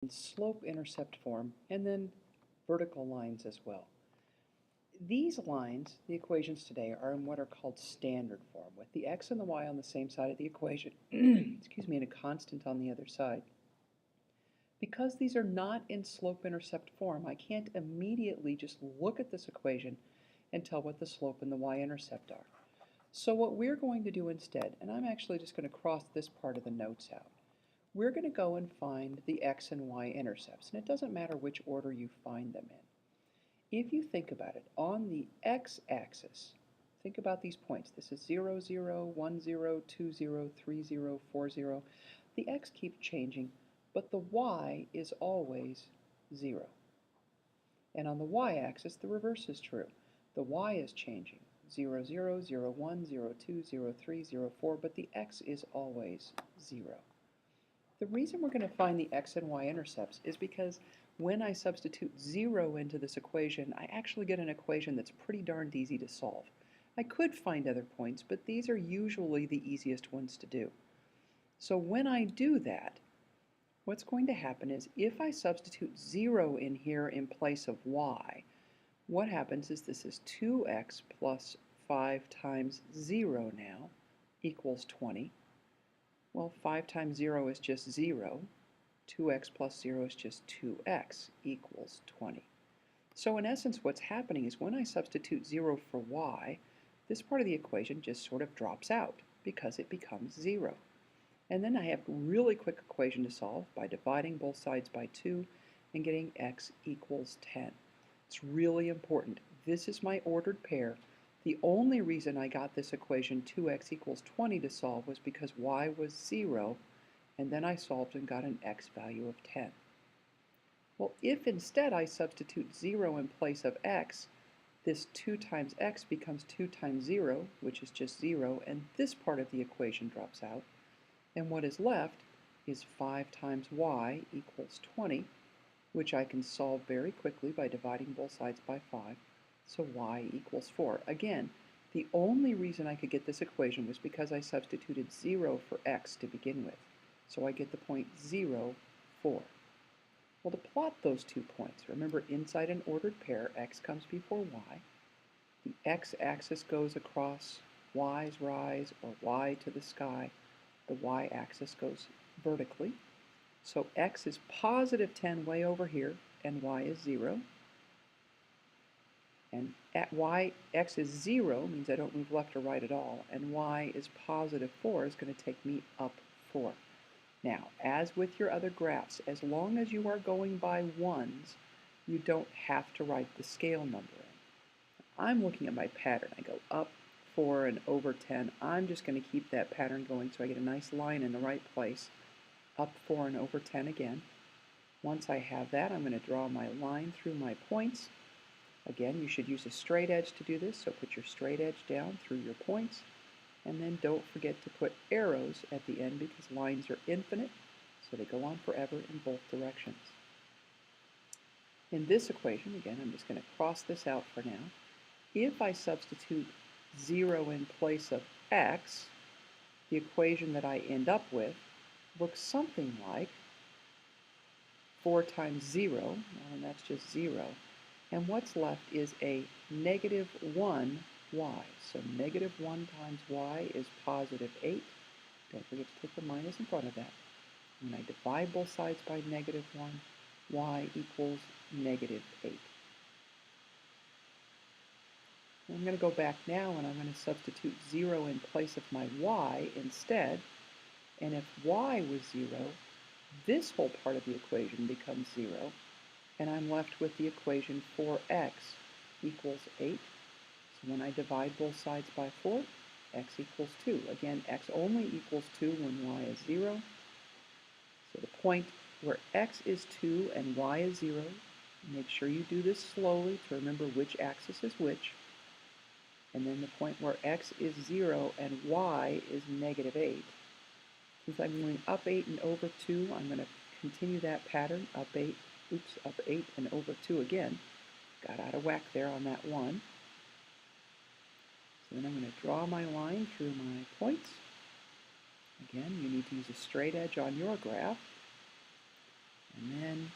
slope-intercept form, and then vertical lines as well. These lines, the equations today, are in what are called standard form, with the x and the y on the same side of the equation, excuse me, and a constant on the other side. Because these are not in slope-intercept form, I can't immediately just look at this equation and tell what the slope and the y-intercept are. So what we're going to do instead, and I'm actually just going to cross this part of the notes out, we're going to go and find the x and y intercepts, and it doesn't matter which order you find them in. If you think about it, on the x-axis, think about these points. This is 0, 0, 1, 0, 2, 0, 3, 0, 4, 0. The x keeps changing, but the y is always 0. And on the y-axis, the reverse is true. The y is changing, 0, 0, 0, 1, 0, 2, 0, 3, 0, 4, but the x is always 0. The reason we're going to find the x and y intercepts is because when I substitute 0 into this equation, I actually get an equation that's pretty darned easy to solve. I could find other points, but these are usually the easiest ones to do. So when I do that, what's going to happen is if I substitute 0 in here in place of y, what happens is this is 2x plus 5 times 0 now equals 20. Well, 5 times 0 is just 0. 2x plus 0 is just 2x equals 20. So in essence, what's happening is when I substitute 0 for y, this part of the equation just sort of drops out because it becomes 0. And then I have a really quick equation to solve by dividing both sides by 2 and getting x equals 10. It's really important. This is my ordered pair. The only reason I got this equation 2x equals 20 to solve was because y was 0, and then I solved and got an x value of 10. Well, if instead I substitute 0 in place of x, this 2 times x becomes 2 times 0, which is just 0, and this part of the equation drops out. And what is left is 5 times y equals 20, which I can solve very quickly by dividing both sides by 5. So y equals 4. Again, the only reason I could get this equation was because I substituted 0 for x to begin with. So I get the point 0, 4. Well, to plot those 2 points, remember inside an ordered pair, x comes before y. The x-axis goes across y's rise or y to the sky. The y-axis goes vertically. So x is positive 10 way over here, and y is 0. And at x is 0 means I don't move left or right at all, and y is positive 4 is going to take me up 4. Now, as with your other graphs, as long as you are going by ones, you don't have to write the scale number in. I'm looking at my pattern. I go up 4 and over 10. I'm just going to keep that pattern going so I get a nice line in the right place. Up 4 and over 10 again. Once I have that, I'm going to draw my line through my points. Again, you should use a straight edge to do this, so put your straight edge down through your points. And then don't forget to put arrows at the end because lines are infinite, so they go on forever in both directions. In this equation, again, I'm just going to cross this out for now. If I substitute 0 in place of x, the equation that I end up with looks something like 4 times 0, and that's just 0. And what's left is a negative 1y. So negative 1 times y is positive 8. Don't forget to put the minus in front of that. When I divide both sides by negative 1, y equals negative 8. I'm going to go back now and I'm going to substitute 0 in place of my y instead. And if y was 0, this whole part of the equation becomes 0. And I'm left with the equation 4x equals 8. So when I divide both sides by 4, x equals 2. Again, x only equals 2 when y is 0. So the point where x is 2 and y is 0, make sure you do this slowly to remember which axis is which. And then the point where x is 0 and y is negative 8. Since I'm going up 8 and over 2, I'm going to continue that pattern, up 8 and over 2 again. Got out of whack there on that 1. So then I'm going to draw my line through my points. Again, you need to use a straight edge on your graph. And then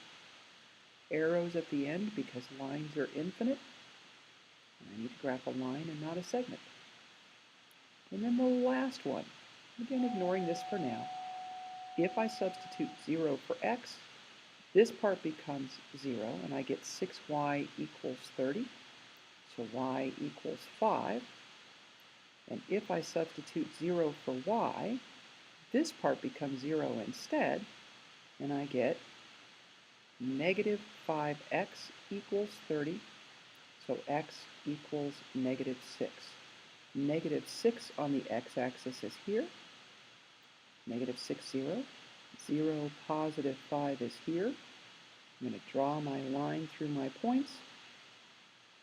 arrows at the end because lines are infinite. And I need to graph a line and not a segment. And then the last one, again ignoring this for now, if I substitute 0 for x, this part becomes 0 and I get 6y equals 30. So y equals 5. And if I substitute 0 for y, this part becomes 0 instead, and I get negative 5x equals 30, so x equals negative 6. Negative 6 on the x-axis is here, negative 6, 0. 0, positive 5 is here. I'm going to draw my line through my points.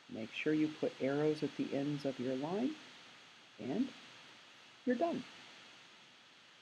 Make sure you put arrows at the ends of your line, and you're done.